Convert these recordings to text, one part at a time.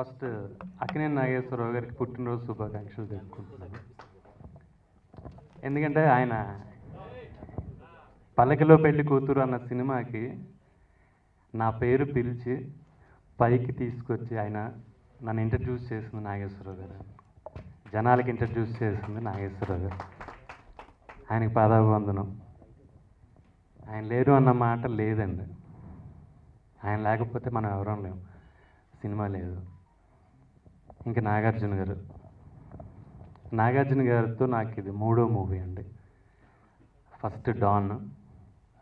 First Akkineni Nageswararao గారికి పుట్టినరోజు శుభాకాంక్షలు తెలుపుకుంటున్నాను. ఎందుకంటే ఆయన పల్లకిలో పెళ్లి కూతురు అన్న సినిమాకి నా పేరు పిలిచి పైకి తీసుకొచ్చి ఆయన నన్ను ఇంట్రడ్యూస్ చేసింది నాగేశ్వరరావు గారు, జనాలకి ఇంట్రడ్యూస్ చేసింది నాగేశ్వరరావు గారు. ఆయనకి పాదాభివందనం. ఆయన లేరు అన్న మాట లేదండి. ఆయన లేకపోతే మనం ఎవరం లేము, సినిమా లేదు. ఇంకా నాగార్జున గారు, నాగార్జున గారితో నాకు ఇది 3వ మూవీ అండి. ఫస్ట్ డాన్,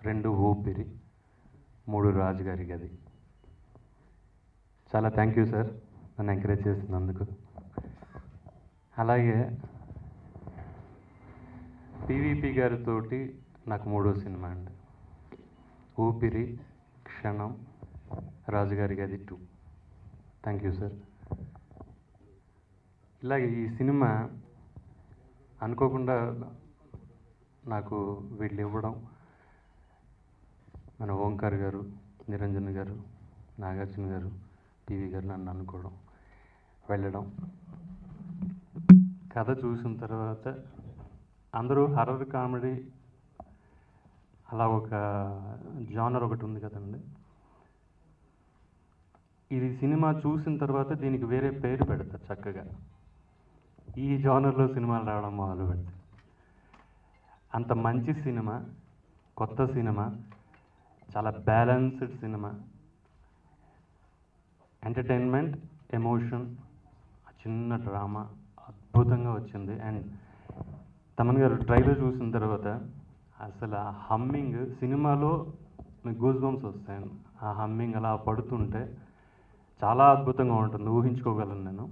2 ఊపిరి, 3 రాజుగారి గది. చాలా థ్యాంక్ యూ సార్ నన్ను ఎంకరేజ్ చేసినందుకు. అలాగే పివిపి గారితో నాకు 3వ సినిమా అండి. ఊపిరి, క్షణం, రాజుగారి గది 2. Thank you sir. ఇలాగే ఈ సినిమా అనుకోకుండా నాకు వీళ్ళు ఇవ్వడం, మన ఓంకార్ గారు, నిరంజన్ గారు, నాగార్జున గారు, పివి గారు నన్ను అనుకోవడం, వెళ్ళడం, కథ చూసిన తర్వాత అందరూ హర్రర్ కామెడీ అలా ఒక జానర్ ఒకటి ఉంది కదండి. ఇది సినిమా చూసిన తర్వాత దీనికి వేరే పేరు పెడతారు చక్కగా. ఈ జానర్లో సినిమాలు రావడం మొదలు పెడతారు. అంత మంచి సినిమా, కొత్త సినిమా, చాలా బ్యాలెన్స్డ్ సినిమా, ఎంటర్టైన్మెంట్, ఎమోషన్, చిన్న డ్రామా అద్భుతంగా వచ్చింది. అండ్ తమన్ గారు ట్రైలర్ చూసిన తర్వాత అసలు ఆ హమ్మింగ్ సినిమాలో మీకు గూస్ బంప్స్ వస్తాయండి. ఆ హమ్మింగ్ అలా పడుతుంటే చాలా అద్భుతంగా ఉంటుంది, ఊహించుకోగలను నేను.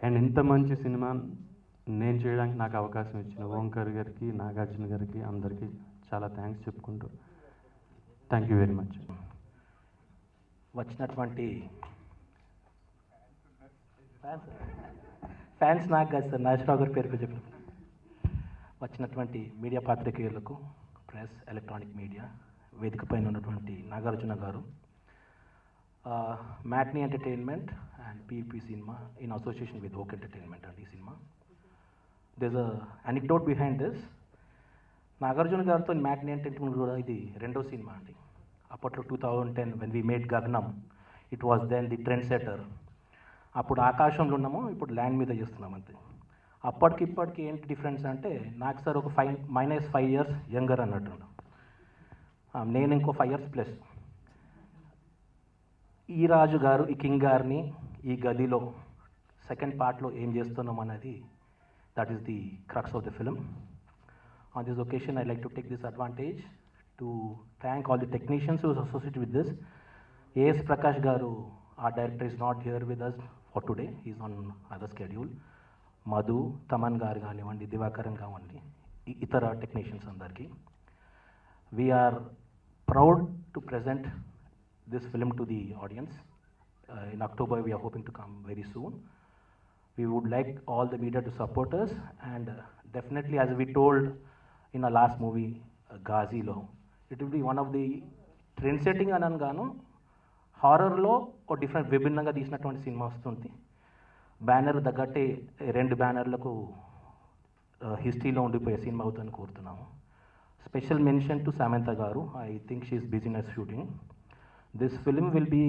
అండ్ ఇంత మంచి సినిమా నేను చేయడానికి నాకు అవకాశం ఇచ్చిన ఓంకార్ గారికి, నాగార్జున గారికి, అందరికీ చాలా థ్యాంక్స్ చెప్పుకుంటూ థ్యాంక్ యూ వెరీ మచ్. వచ్చినటువంటి ఫ్యాన్స్ నాకు కాదు సార్, నాగేశ్వరరావు గారి పేరు చెప్పారు. వచ్చినటువంటి మీడియా పాత్రికేయులకు, ప్రెస్, ఎలక్ట్రానిక్ మీడియా, వేదిక పైన ఉన్నటువంటి నాగార్జున గారు, matinee entertainment and PP cinema in association with oak entertainment అండి ఈ cinema. There a anecdote behind this. Nagarjuna గారితో మ్యాట్నీ ఎంటర్టైన్మెంట్ కూడా ఇది 2వ సినిమా అండి. అప్పట్లో 2010 when we made Gaganam, it was then the trendsetter. అప్పుడు ఆకాశంలో ఉన్నాము, ఇప్పుడు ల్యాండ్ మీద చేస్తున్నాం అంతే. అప్పటికి ఇప్పటికి ఏంటి డిఫరెన్స్ అంటే, నాకు సార్ ఒక -5 years యంగర్ అన్నట్టు, నేను ఇంకో 5 years ప్లస్. ఈ రాజు గారు, ఈ కింగ్ గారిని ఈ గదిలో సెకండ్ పార్ట్లో ఏం చేస్తున్నాం అనేది, that is the crux of the film. On this occasion I like to take this advantage to thank all the technicians who associated with this. A S Prakash గారు, our director, is not here with us for today, he is on other schedule. Madhu, Thaman గారు కానివ్వండి, దివాకరన్ కానివ్వండి, ఇతర technicians అందరికీ, we are proud to present this film to the audience. In October we are hoping to come very soon. We would like all the media to support us, and definitely, as we told in our last movie, Gazilo, it will be one of the trend setting అనగాను హారర్లో ఒక different విభిన్నంగా తీసినటువంటి cinema వస్తుంది. Banner తగ్గట్టే 2 బ్యానర్లకు హిస్టరీలో ఉండిపోయే cinema అవుతుందని కోరుతున్నాము. Special mention to Samantha గారు, I think she is business shooting. This film will be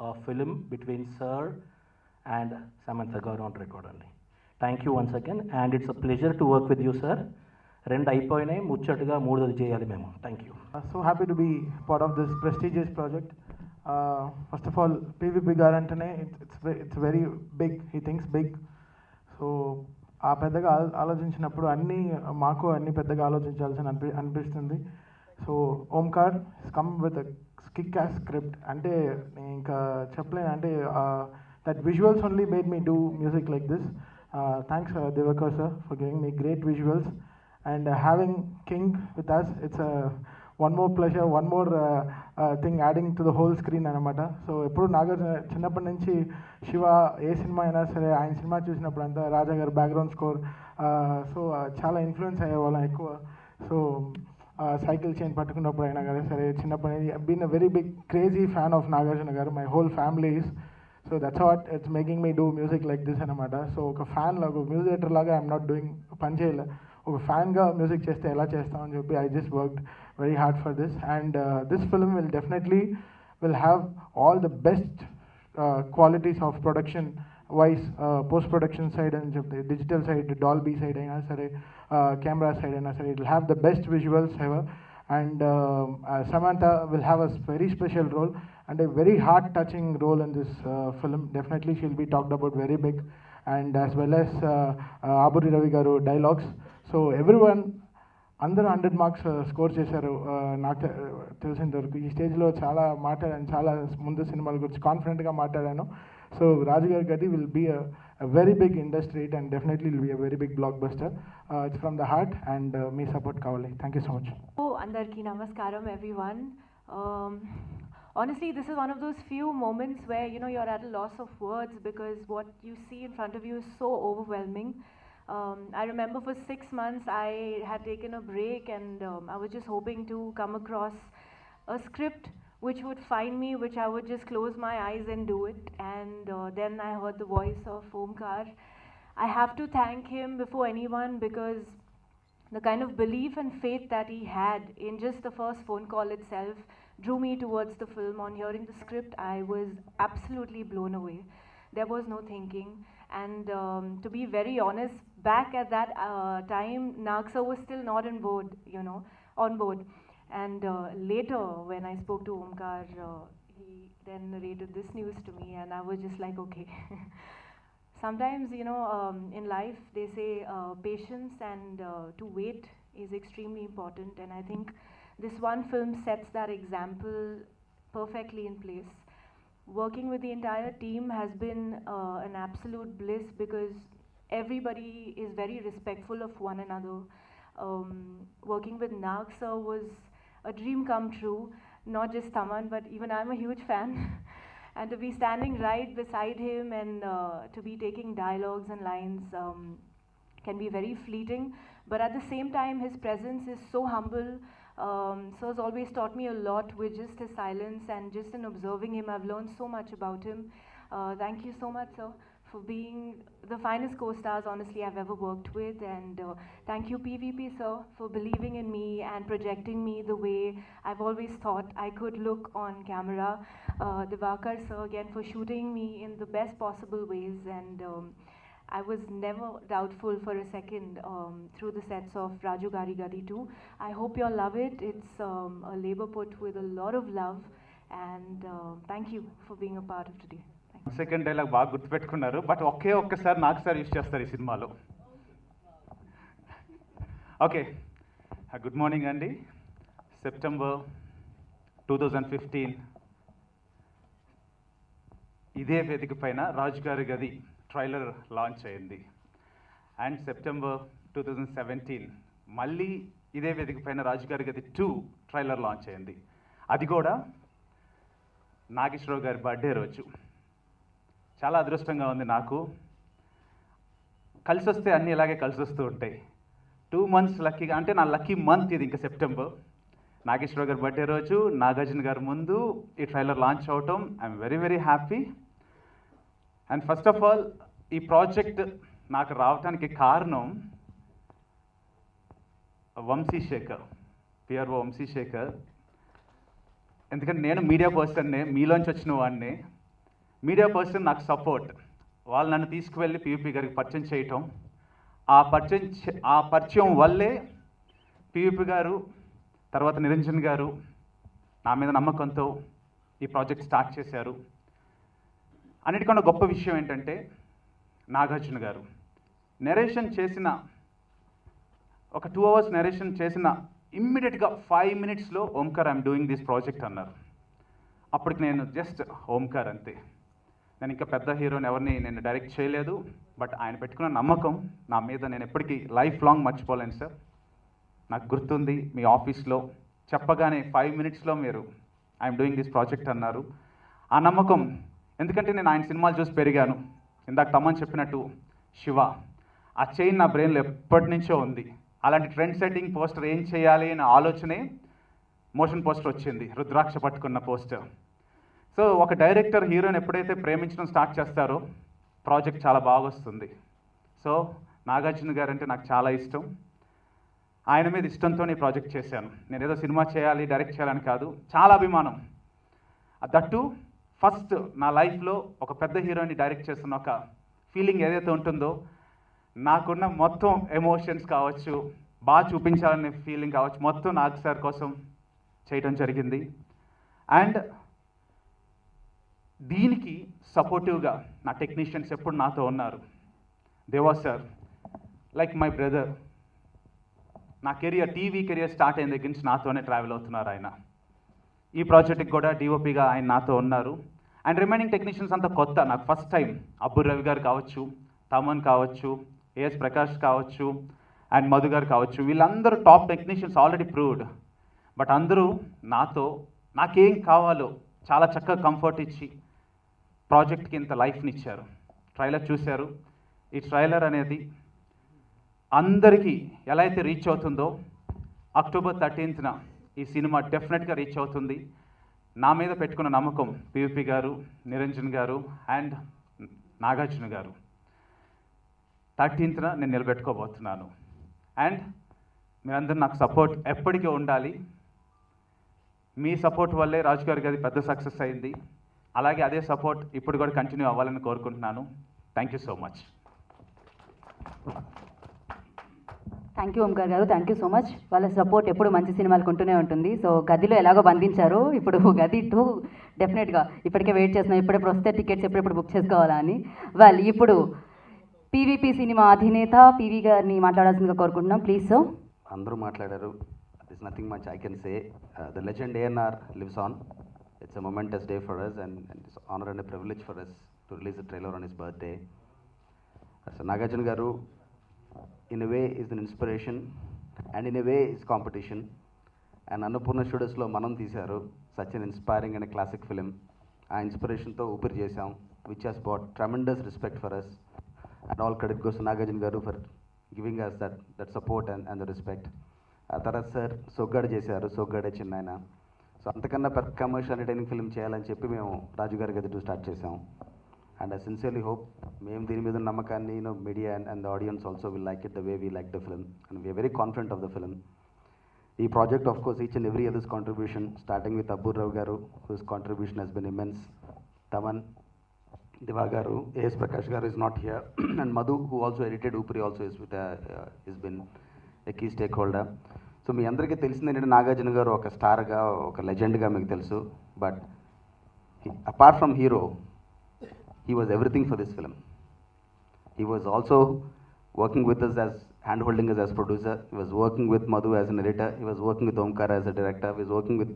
a film between sir and Samantha garu on record అండి. Thank you once again, and it's a pleasure to work with you sir. 2 అయిపోయినాయి, ముచ్చటగా 3ది చేయాలి మేము. Thank you. So happy to be part of this prestigious project. First of all, PVP garu antane it's very big, he thinks big. So ఆ పెద్దగా ఆలోచించినప్పుడు మాకు అన్ని పెద్దగా ఆలోచించాల్సిన అనిపిస్తుంది. So Omkar come with kick as script అంటే ఇంకా చెప్పలేను. అంటే that visuals only made me do music like this. Thanks Diwakar sir for giving me great visuals, and having king with us, it's one more pleasure, one more thing adding to the whole screen అనమాట. So ఎప్పుడు నాగార్జున చిన్నప్పటి నుంచి శివ ఏ cinema అయినా సరే ఆయన cinema చూసినప్పుడు అంతా రాజా గారు బ్యాక్గ్రౌండ్ స్కోర్, సో చాలా ఇన్ఫ్లుయెన్స్ అయ్యేవాళ్ళం ఎక్కువ. సో సైకిల్ చైన్ పట్టుకున్నప్పుడు అయినా కానీ సరే చిన్నప్పటి నుంచి been a very big crazy fan of Nagarjuna garu. My whole family is. So that's what it's making me do music like this అనమాట. సో ఒక ఫ్యాన్ లాగా, ఒక మ్యూజిక్ లాగా ఐఎమ్ నాట్ డూయింగ్ పని చేయలే, ఒక ఫ్యాన్గా మ్యూజిక్ చేస్తే ఎలా చేస్తామని చెప్పి I just worked very hard for this. And this film will definitely will have all the best qualities of production wise, post production side and digital side, Dolby side aina sare, camera side aina sare, it will have the best visuals ever. And Samantha will have a very special role and a very heart touching role in this film. Definitely she will be talked about very big, and as well as Aburi Ravi garu dialogues. So everyone అందరూ 100 marks score చేశారు. నాకు తెలిసినంత వరకు ఈ స్టేజ్లో చాలా మాట్లాడాను, చాలా ముందు సినిమాల గురించి కాన్ఫిడెంట్గా మాట్లాడాను. సో రాజుగారి గది will be a very big industry and definitely will be a very big blockbuster. It's from the heart and me support కావాలి. Thank you so much. Andarki namaskaram everyone. Honestly, this is one of those few moments where you're at a loss of words because what you see in front of you is so overwhelming. I remember for 6 months I had taken a break and I was just hoping to come across a script which would find me, which I would just close my eyes and do it. And then I heard the voice of Omkar. I have to thank him before anyone because the kind of belief and faith that he had in just the first phone call itself drew me towards the film. On hearing the script, I was absolutely blown away. There was no thinking. And to be very honest, back at that time, Nagsa was still not on board. And later, when I spoke to Omkar, he then narrated this news to me, and I was just like, okay. Sometimes, in life, they say patience and to wait is extremely important. And I think this one film sets that example perfectly in place. Working with the entire team has been an absolute bliss because everybody is very respectful of one another. Working with Nag sir was a dream come true, not just Taman, but even I'm a huge fan. And to be standing right beside him and to be taking dialogues and lines can be very fleeting, but at the same time his presence is so humble. Sir has always taught me a lot with just his silence, and just in observing him I've learned so much about him. Thank you so much, sir, for being the finest co-stars honestly I've ever worked with. And thank you PVP sir for believing in me and projecting me the way I've always thought I could look on camera. Divakar sir again for shooting me in the best possible ways, and I was never doubtful for a second through the sets of Raju Gari Gadi 2. I hope you all love it. It's a labor put with a lot of love, and thank you for being a part of today. Second dialogue బాగా గుర్తుపెట్టుకున్నారు, but ఒక్కసారి నాకు sir use చేస్తారు ఈ సినిమాలో. Okay, good morning అండి. September 2015 ఇదే వేదిక పైన రాజుగారి గది ట్రైలర్ లాంచ్ అయింది. అండ్ సెప్టెంబర్ 2017 మళ్ళీ ఇదే వేదిక పైన రాజుగారి గది 2 ట్రైలర్ లాంచ్ అయింది. అది కూడా నాగేశ్వరరావు గారి బర్త్డే రోజు. చాలా అదృష్టంగా ఉంది నాకు. కలిసి వస్తే అన్నీ ఇలాగే కలిసి వస్తూ ఉంటాయి. 2 months లక్కీగా, అంటే నా లక్కీ మంత్ ఇది. ఇంకా సెప్టెంబర్ నాగేశ్వరరావు గారి బర్త్డే రోజు, నాగార్జున గారి ముందు ఈ ట్రైలర్ లాంచ్ అవటం, I'm very very happy. And first of all ఈ ప్రాజెక్ట్ నాకు రావటానికి కారణం వంశీశేఖర్, పిఆర్ఓ వంశీశేఖర్. ఎందుకంటే నేను మీడియా పర్సన్నే, మీలోంచి వచ్చిన వాడిని. మీడియా పర్సన్ నాకు సపోర్ట్. వాళ్ళు నన్ను తీసుకువెళ్ళి పివిపి గారికి పరిచయం చేయటం, ఆ పరిచయం వల్లే పివిపి గారు, తర్వాత నిరంజన్ గారు నా మీద నమ్మకంతో ఈ ప్రాజెక్ట్ స్టార్ట్ చేశారు. అన్నిటికన్నా గొప్ప విషయం ఏంటంటే నాగార్జున గారు నెరేషన్ చేసిన ఒక 2 hours నెరేషన్ చేసిన ఇమ్మీడియట్గా 5 minutesలో Omkar I'm doing this project అన్నారు. అప్పటికి నేను జస్ట్ ఓంకార్ అంతే. నేను ఇంకా పెద్ద హీరోని ఎవరిని నేను డైరెక్ట్ చేయలేదు, బట్ ఆయన పెట్టుకున్న నమ్మకం నా మీద నేను ఎప్పటికీ లైఫ్ లాంగ్ మర్చిపోలేను సార్. నాకు గుర్తుంది మీ ఆఫీస్లో చెప్పగానే 5 minutesలో మీరు ఐఎమ్ డూయింగ్ దిస్ ప్రాజెక్ట్ అన్నారు. ఆ నమ్మకం, ఎందుకంటే నేను ఆయన సినిమాలు చూసి పెరిగాను. ఇందాక తమ్మని చెప్పినట్టు శివ, ఆ చైన్ నా బ్రెయిన్లో ఎప్పటి నుంచో ఉంది. అలాంటి ట్రెండ్ సెట్టింగ్ పోస్టర్ ఏం చేయాలి అనే ఆలోచనే మోషన్ పోస్టర్ వచ్చింది, రుద్రాక్ష పట్టుకున్న పోస్టర్. సో ఒక డైరెక్టర్ హీరోని ఎప్పుడైతే ప్రేమించడం స్టార్ట్ చేస్తారో ప్రాజెక్ట్ చాలా బాగా వస్తుంది. సో నాగార్జున గారు అంటే నాకు చాలా ఇష్టం. ఆయన మీద ఇష్టంతో ఈ ప్రాజెక్ట్ చేశాను. నేను ఏదో సినిమా చేయాలి, డైరెక్ట్ చేయాలని కాదు, చాలా అభిమానం. దట్టు ఫస్ట్ నా లైఫ్లో ఒక పెద్ద హీరోని డైరెక్ట్ చేస్తున్న ఒక ఫీలింగ్ ఏదైతే ఉంటుందో, నాకున్న మొత్తం ఎమోషన్స్ కావచ్చు, బాగా చూపించాలనే ఫీలింగ్ కావచ్చు, మొత్తం నాగ్ సార్ కోసం చేయడం జరిగింది. అండ్ దీనికి సపోర్టివ్గా నా టెక్నీషియన్స్ ఎప్పుడు నాతో ఉన్నారు. దేవా సార్ లైక్ మై బ్రదర్. నా టీవీ కెరియర్ స్టార్ట్ అయిన దగ్గర నుంచి నాతోనే ట్రావెల్ అవుతున్నారు ఆయన. ఈ ప్రాజెక్ట్కి కూడా డిఓపిగా ఆయన నాతో ఉన్నారు. అండ్ రిమైనింగ్ టెక్నీషియన్స్ అంతా కొత్త, నాకు ఫస్ట్ టైం. అబ్బుర్ రవి గారు కావచ్చు, తమన్ కావచ్చు, ఏఎస్ ప్రకాష్ కావచ్చు, అండ్ మధు గారు కావచ్చు, వీళ్ళందరూ top technicians, already proved. But అందరూ నాతో నాకేం కావాలో చాలా చక్కగా కంఫర్ట్ ఇచ్చి ప్రాజెక్ట్కి ఇంత లైఫ్ని ఇచ్చారు. ట్రైలర్ చూశారు. ఈ ట్రైలర్ అనేది అందరికీ ఎలా అయితే రీచ్ అవుతుందో, అక్టోబర్ 13న ఈ సినిమా డెఫినెట్గా రీచ్ అవుతుంది. నా మీద పెట్టుకున్న నమ్మకం పివిపి గారు, నిరంజన్ గారు అండ్ నాగార్జున గారు. 13న నేను నిలబెట్టుకోబోతున్నాను. అండ్ మీరందరూ నాకు సపోర్ట్ ఎప్పటికీ ఉండాలి. మీ సపోర్ట్ వల్లే రాజు గారికి అది పెద్ద సక్సెస్ అయింది. అలాగే అదే సపోర్ట్ ఇప్పుడు కూడా కంటిన్యూ అవ్వాలని కోరుకుంటున్నాను. Thank you so much. Thank you Omkar గారు, థ్యాంక్ యూ సో మచ్. వాళ్ళ సపోర్ట్ ఎప్పుడు మంచి సినిమాలు కొంటూనే ఉంటుంది. సో గదిలో ఎలాగో బంధించారు, ఇప్పుడు గది 2 డెఫినెట్గా ఇప్పటికే వెయిట్ చేస్తున్నాం, ఇప్పుడెప్పుడు వస్తే టికెట్స్ ఎప్పుడెప్పుడు బుక్ చేసుకోవాలా అని. వాళ్ళు ఇప్పుడు పీవీపీ సినిమా అధినేత పివి గారిని మాట్లాడాల్సిందిగా కోరుకుంటున్నాం. Please sir. అందరూ మాట్లాడారు. This nothing much I can say. The legend ANR lives on. It's a momentous day for us and it's honor and a privilege for us to release the trailer on his birthday. So Nagarjuna garu in a way is an inspiration and in a way is competition. And Annapurna Studios lo manam teesaru such an inspiring and a classic film. Aa inspiration tho upir chesam, which has brought tremendous respect for us. And all credit goes to Nagarjuna garu for giving us that support and the respect. Tarat sir Soggad chesaru, Soggade Chinnayana. So అంతకన్నా పెద్ద commercial entertaining film చేయాలని చెప్పి మేము రాజు గారి గది 2 start చేసాం. And I sincerely hope మేము దీని మీద నమ్మకాన్ని media and the audience also will like it the way we like the film and we are very confident of the film. ఈ project of course each and every others contribution starting with Abbur Rao garu whose contribution he's been immense, Thaman, Diva garu, AS Prakash garu is not here, and Madhu who also edited Oopiri also is been a key stakeholder. So మీ అందరికీ తెలిసింది ఏంటంటే నాగార్జున గారు ఒక స్టార్గా, ఒక లెజెండ్గా మీకు తెలుసు. But apart from hero, he was everything for this film. He was also working with us as hand-holding us as producer. He was working with Madhu as an editor. He was working with Omkar as a director. He was working with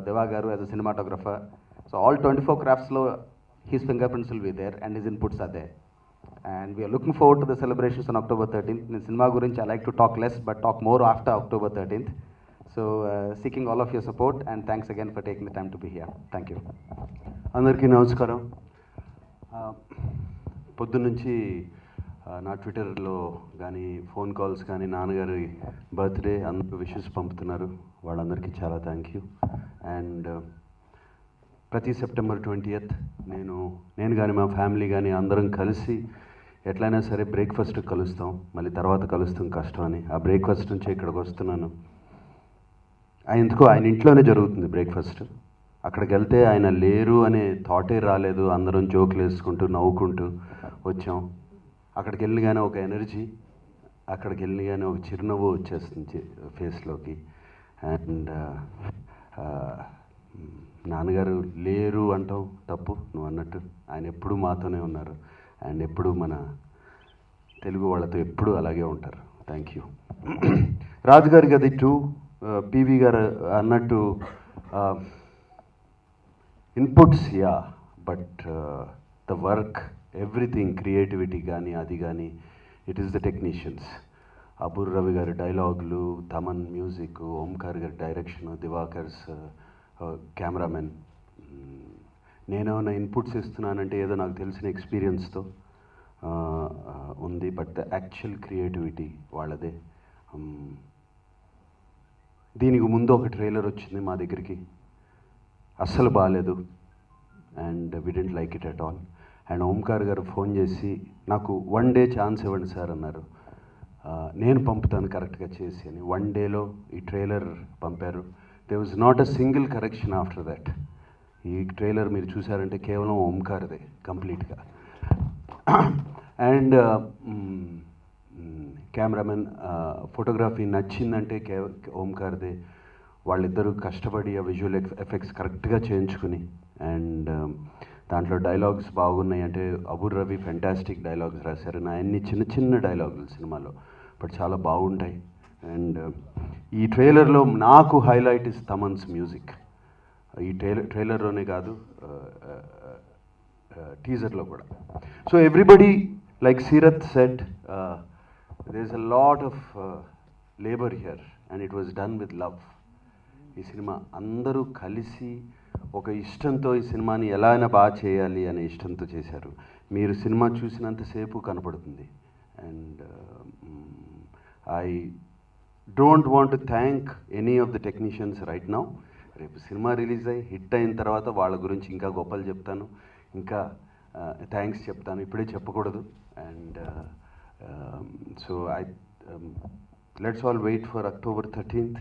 Deva Garu as a cinematographer. So all 24 crafts lo his fingerprints will be there and his inputs are there. And we are looking forward to the celebrations on October 13th. In cinema gurinchi, I like to talk less but talk more after October 13th. So seeking all of your support and thanks again for taking the time to be here. Thank you. అందరికీ నమస్కారం. పొద్దున్నుంచి నా ట్విట్టర్లో కానీ phone calls కానీ నాన్నగారి birthday అందరూ wishes పంపుతున్నారు. వాళ్ళందరికీ చాలా థ్యాంక్ యూ. అండ్ ప్రతి సెప్టెంబర్ 20th నేను కానీ మా ఫ్యామిలీ కానీ అందరం కలిసి ఎట్లయినా సరే బ్రేక్ఫాస్ట్ కలుస్తాం. మళ్ళీ తర్వాత కలుస్తాం కష్టం అని ఆ బ్రేక్ఫాస్ట్ నుంచి ఇక్కడికి వస్తున్నాను. ఎందుకో ఆయన ఇంట్లోనే జరుగుతుంది బ్రేక్ఫాస్ట్. అక్కడికి వెళ్తే ఆయన లేరు అనే థాటే రాలేదు. అందరం జోకులు వేసుకుంటూ నవ్వుకుంటూ వచ్చాం. అక్కడికి వెళ్ళిగానే ఒక ఎనర్జీ, అక్కడికి వెళ్ళిగానే ఒక చిరునవ్వు వచ్చేస్తుంది ఫేస్లోకి. అండ్ నాన్నగారు లేరు అంటాం తప్పు, నువ్వు అన్నట్టు ఆయన ఎప్పుడూ మాతోనే ఉన్నారు అండ్ ఎప్పుడూ మన తెలుగు వాళ్ళతో ఎప్పుడూ అలాగే ఉంటారు. Thank you. రాజుగారి గది 2 పివి గారు అన్నట్టు inputs yeah, but the work everything creativity కానీ అది కానీ it is the technicians. Abburi Ravi గారి డైలాగులు, తమన్ మ్యూజిక్, ఓంకార్ గారి డైరెక్షన్, దివాకర్స్ కెమెరామెన్. నేనేమైనా ఇన్పుట్స్ ఇస్తున్నానంటే ఏదో నాకు తెలిసిన ఎక్స్పీరియన్స్తో ఉంది, బట్ ద యాక్చువల్ క్రియేటివిటీ వాళ్ళదే. దీనికి ముందు ఒక ట్రైలర్ వచ్చింది మా దగ్గరికి, అస్సలు బాగాలేదు. And we didn't like it at all. And Omkar గారు ఫోన్ చేసి నాకు 1 day ఛాన్స్ ఇవ్వండి సార్ అన్నారు. నేను పంపుతాను కరెక్ట్గా చేసి అని. 1 dayలో ఈ ట్రైలర్ పంపారు. They was not a single correction after that. ఈ ట్రైలర్ మీరు చూసారంటే కేవలం ఓంకార్దే కంప్లీట్గా. అండ్ కెమెరామెన్ ఫోటోగ్రఫీ నచ్చిందంటే ఓంకార్దే. వాళ్ళిద్దరూ కష్టపడి ఆ విజువల్ ఎఫెక్ట్స్ కరెక్ట్గా చేయించుకుని, అండ్ దాంట్లో డైలాగ్స్ బాగున్నాయి. అంటే అబూర్ రవి ఫెంటాస్టిక్ డైలాగ్స్ రాశారు. నా అన్ని చిన్న చిన్న డైలాగులు సినిమాలో బట్ చాలా బాగుంటాయి. అండ్ ఈ ట్రైలర్లో నాకు హైలైట్ ఇస్ తమన్స్ మ్యూజిక్. ఈ ట్రైలర్లోనే కాదు, టీజర్లో కూడా. So everybody like Seerat said, there is a lot of labor here and it was done with love. ఈ సినిమా అందరూ కలిసి ఒక ఇష్టంతో ఈ సినిమాని ఎలా అయినా బాగా చేయాలి అనే ఇష్టంతో చేశారు. మీరు సినిమా చూసినంతసేపు కనపడుతుంది. And I don't want to thank any of the technicians right now. రేపు సినిమా రిలీజ్ అయ్యి హిట్ అయిన తర్వాత వాళ్ళ గురించి ఇంకా గొప్పలు చెప్తాను, ఇంకా థ్యాంక్స్ చెప్తాను. ఇప్పుడే చెప్పకూడదు. And so let's all wait for October 13th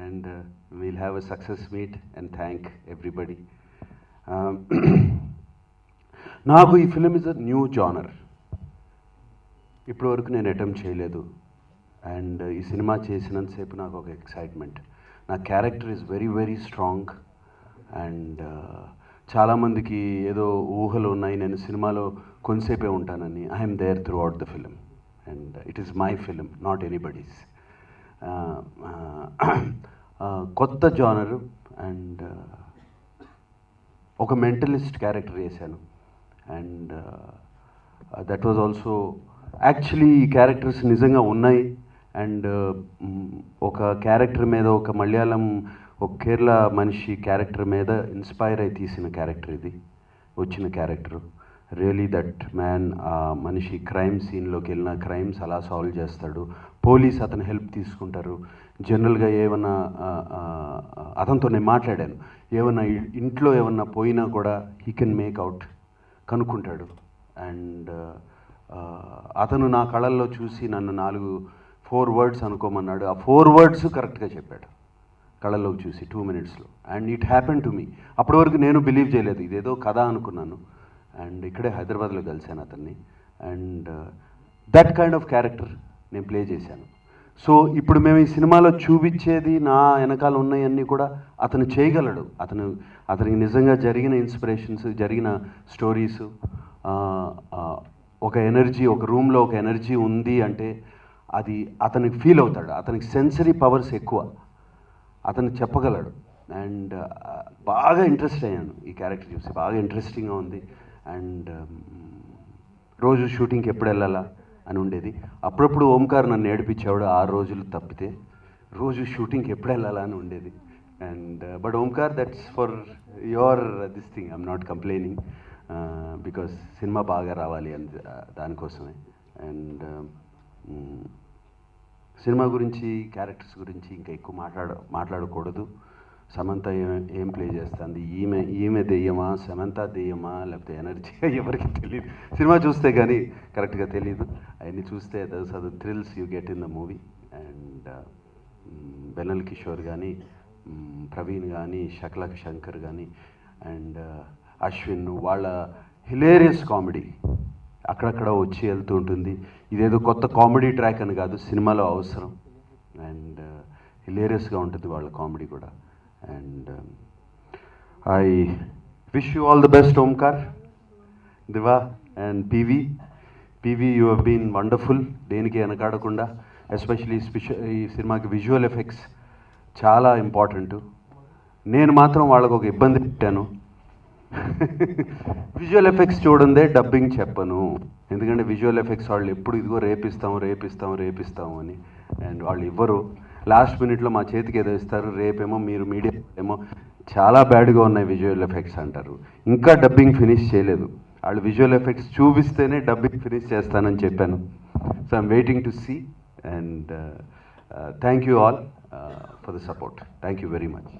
and we'll have a success meet and thank everybody. నాకు ఈ film is a new genre. ఇప్పటి వరకు నేను అటెంప్ట్ చేయలేదు. అండ్ ఈ సినిమా చేసినంతసేపు నాకు ఒక ఎక్సైట్మెంట్. నా character is very very strong. And చాలామందికి ఏదో ఊహలు ఉన్నాయి నేను సినిమాలో కొంతసేపే ఉంటానని. I'm there throughout the film and it is my film, not anybody's. కొత్త జానరు. అండ్ ఒక మెంటలిస్ట్ క్యారెక్టర్ చేశాను. And that was also actually ఈ క్యారెక్టర్స్ నిజంగా ఉన్నాయి. అండ్ ఒక క్యారెక్టర్ మీద, ఒక మలయాళం ఒక కేరళ మనిషి క్యారెక్టర్ మీద ఇన్స్పైర్ అయి తీసిన క్యారెక్టర్ ఇది, వచ్చిన క్యారెక్టరు. రియలీ దట్ మ్యాన్, ఆ మనిషి క్రైమ్ సీన్లోకి వెళ్ళిన క్రైమ్స్ అలా సాల్వ్ చేస్తాడు. పోలీస్ అతను హెల్ప్ తీసుకుంటారు. జనరల్గా ఏమన్నా అతనితో నేను మాట్లాడాను, ఏమన్నా ఇంట్లో ఏమన్నా పోయినా కూడా హీ కెన్ మేక్ అవుట్, కనుక్కుంటాడు. అండ్ అతను నా కళల్లో చూసి నన్ను 4 words అనుకోమన్నాడు. ఆ 4 words కరెక్ట్గా చెప్పాడు కళల్లోకి చూసి 2 minutesలో. And it happen to me. అప్పటి వరకు నేను బిలీవ్ చేయలేదు, ఇదేదో కథ అనుకున్నాను. అండ్ ఇక్కడే హైదరాబాద్లో కలిశాను అతన్ని. And that kind of character నేను ప్లే చేశాను. సో ఇప్పుడు మేము ఈ సినిమాలో చూపించేది, నా వెనకాల ఉన్నాయన్నీ కూడా అతను చేయగలడు. అతనికి నిజంగా జరిగిన ఇన్స్పిరేషన్స్, జరిగిన స్టోరీసు, ఒక ఎనర్జీ, ఒక రూమ్లో ఒక ఎనర్జీ ఉంది అంటే అది అతనికి ఫీల్ అవుతాడు. అతనికి సెన్సరీ పవర్స్ ఎక్కువ, అతను చెప్పగలడు. అండ్ బాగా ఇంట్రెస్ట్ అయ్యాను ఈ క్యారెక్టర్ చూసి. బాగా ఇంట్రెస్టింగ్గా ఉంది. అండ్ రోజు షూటింగ్కి ఎప్పుడు వెళ్ళాలా అని ఉండేది. అప్పుడప్పుడు ఓంకార్ నన్ను ఏడిపించేవాడు, 6 రోజులు తప్పితే రోజు షూటింగ్కి ఎప్పుడు వెళ్ళాలా అని ఉండేది. And but Omkar, that's for your this thing, I'm not complaining, because cinema బాగా రావాలి అని దానికోసమే. అండ్ సినిమా గురించి, క్యారెక్టర్స్ గురించి ఇంకా ఎక్కువ మాట్లాడకూడదు. సమంత ఏం ప్లే చేస్తుంది, ఈమె దెయ్యమా, సమంత దెయ్యమా, లేకపోతే ఎనర్జీ, ఎవరికి తెలియదు. సినిమా చూస్తే కానీ కరెక్ట్గా తెలియదు. అవన్నీ చూస్తే those are the thrills you get in the movie. And బెనల్ కిషోర్ కానీ, ప్రవీణ్ కానీ, శకలక శంకర్ కానీ, అండ్ అశ్విన్, వాళ్ళ హిలేరియస్ కామెడీ అక్కడక్కడ వచ్చి వెళ్తూ ఉంటుంది. ఇదేదో కొత్త కామెడీ ట్రాక్ అని కాదు, సినిమాలో అవసరం. అండ్ హిలేరియస్గా ఉంటుంది వాళ్ళ కామెడీ కూడా. And I wish you all the best, Omkar, Diva and PV, you have been wonderful. దేనికి వెనకాడకుండా, ఎస్పెషలీ ఈ సినిమాకి విజువల్ ఎఫెక్ట్స్ చాలా ఇంపార్టెంట్. నేను మాత్రం వాళ్ళకు ఒక ఇబ్బంది పెట్టాను, విజువల్ ఎఫెక్ట్స్ చూడందే డబ్బింగ్ చెప్పను. ఎందుకంటే విజువల్ ఎఫెక్ట్స్ వాళ్ళు ఎప్పుడు ఇదిగో రేపిస్తాము అని, అండ్ వాళ్ళు ఇవ్వరు. లాస్ట్ మినిట్లో మా చేతికి ఏదో ఇస్తారు, రేపేమో మీరు మీడియా ఏమో చాలా బ్యాడ్గా ఉన్నాయి విజువల్ ఎఫెక్ట్స్ అంటారు. ఇంకా డబ్బింగ్ ఫినిష్ చేయలేదు. వాళ్ళు విజువల్ ఎఫెక్ట్స్ చూపిస్తేనే డబ్బింగ్ ఫినిష్ చేస్తానని చెప్పాను. So I'm waiting to see. And thank you all for the support. Thank you very much.